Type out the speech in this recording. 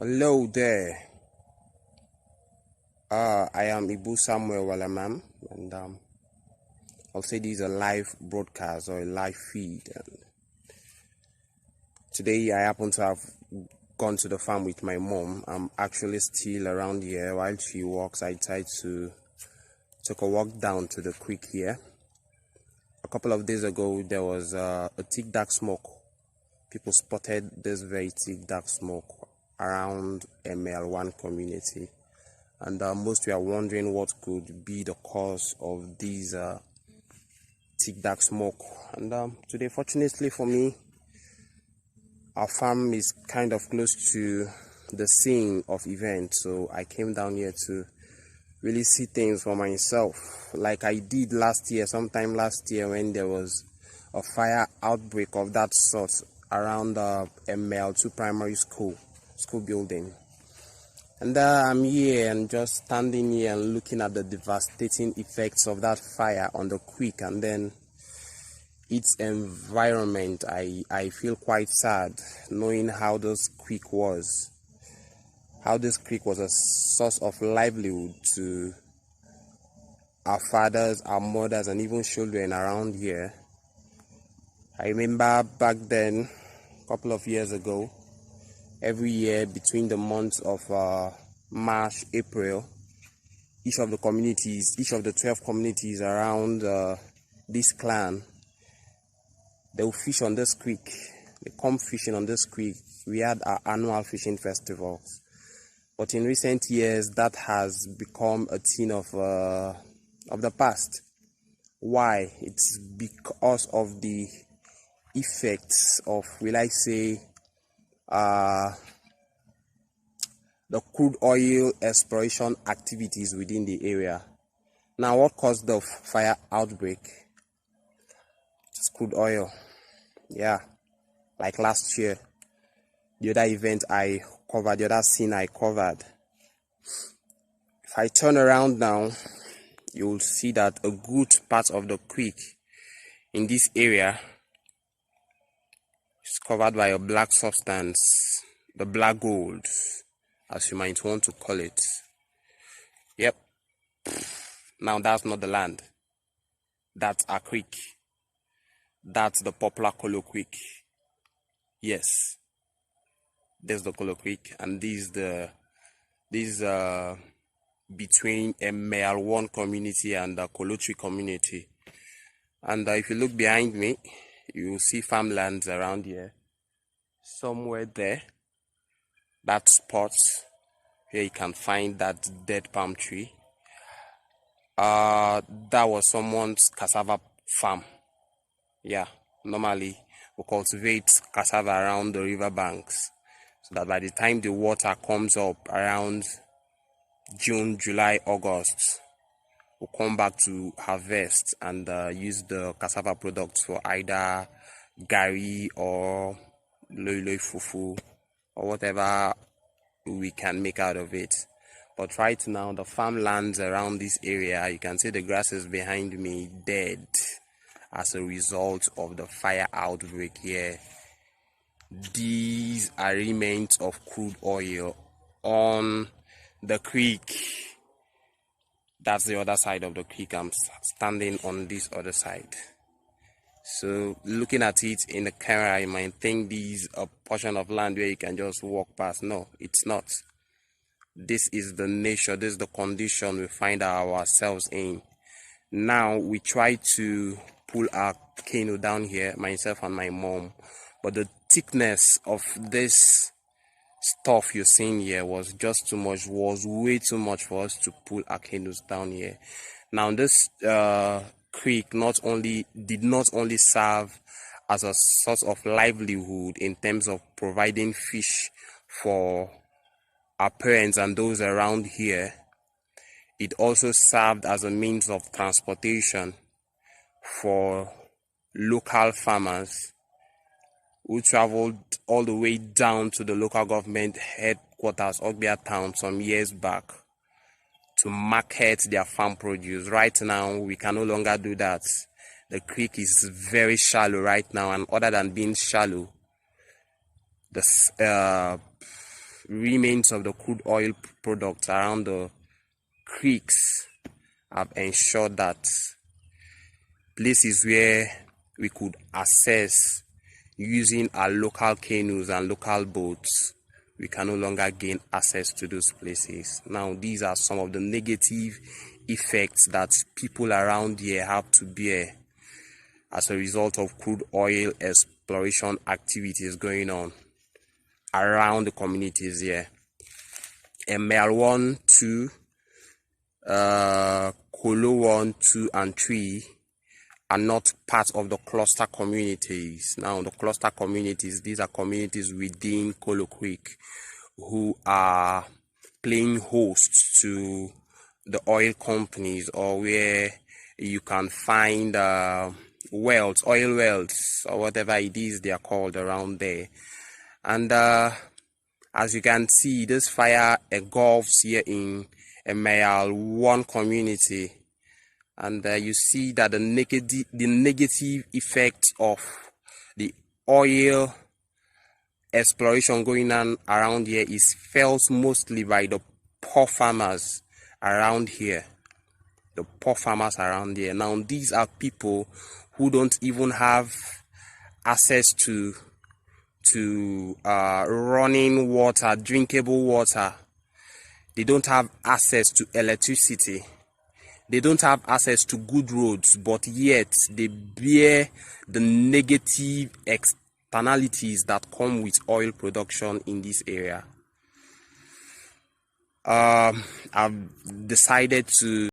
Hello there. I am Ibu Samuel Walamam, and I'll say this is a live broadcast or a live feed. And today, I happen to have gone to the farm with my mom. I'm actually still around here while she walks. I decided to take a walk down to the creek here. A couple of days ago, there was a thick dark smoke. People spotted this very thick dark smoke around ML1 community. And most were wondering what could be the cause of these thick dark smoke. And today, fortunately for me, our farm is kind of close to the scene of events, so I came down here to really see things for myself, like I did sometime last year when there was a fire outbreak of that sort around ML2 primary school building. And I'm here and just standing here and looking at the devastating effects of that fire on the creek and then its environment. I feel quite sad knowing how this creek was a source of livelihood to our fathers, our mothers, and even children around here. I remember back then, a couple of years ago, every year between the months of March, April, each of the 12 communities around this clan, they will fish on this creek. They come fishing on this creek. We had our annual fishing festivals. But in recent years, that has become a thing of the past. Why? It's because of the effects of, will I say, the crude oil exploration activities within the area. Now, what caused the fire outbreak? Just crude oil. Yeah, like last year, the other event I covered, the other scene I covered. If I turn around now, you will see that a good part of the creek in this area is covered by a black substance, the black gold, as you might want to call it. Yep. Now that's not the land. That's a creek. That's the popular Kolo Creek. Yes. There's the Kolo Creek, and this between ML1 community and the Kolochi community. And if you look behind me, you will see farmlands around here. Somewhere there, that spot here, you can find that dead palm tree. That was someone's cassava farm. Yeah, normally we cultivate cassava around the river banks, so that by the time the water comes up around June, July, August, we'll come back to harvest and use the cassava products for either gari or loi fufu or whatever we can make out of it. But right now, the farmlands around this area, you can see the grasses behind me dead as a result of the fire outbreak here. These are remains of crude oil on the creek. That's the other side of the creek. I'm standing on this other side. So looking at it in the camera, you might think this is a portion of land where you can just walk past. No, it's not. This is the nature, this is the condition we find ourselves in. Now we try to pull our canoe down here, myself and my mom, but the thickness of this stuff you're seeing here was just too much, was way too much for us to pull our canoes down here. Now this creek did not only serve as a source of livelihood in terms of providing fish for our parents and those around here, it also served as a means of transportation for local farmers who traveled all the way down to the local government headquarters, Ogbia Town, some years back to market their farm produce. Right now, we can no longer do that. The creek is very shallow right now, and other than being shallow, the remains of the crude oil products around the creeks have ensured that places where we could access using our local canoes and local boats, we can no longer gain access to those places. Now, these are some of the negative effects that people around here have to bear as a result of crude oil exploration activities going on around the communities here. ML 1, 2, Kolo 1, 2, and 3 are not part of the cluster communities. Now, the cluster communities, these are communities within Kolo Creek who are playing host to the oil companies, or where you can find wells, oil wells, or whatever it is they are called around there. And as you can see, this fire engulfs here in ML 1 community. And you see that the negative effect of the oil exploration going on around here is felt mostly by the poor farmers around here. The poor farmers around here. Now, these are people who don't even have access to running water, drinkable water. They don't have access to electricity. They don't have access to good roads, but yet they bear the negative externalities that come with oil production in this area. I've decided to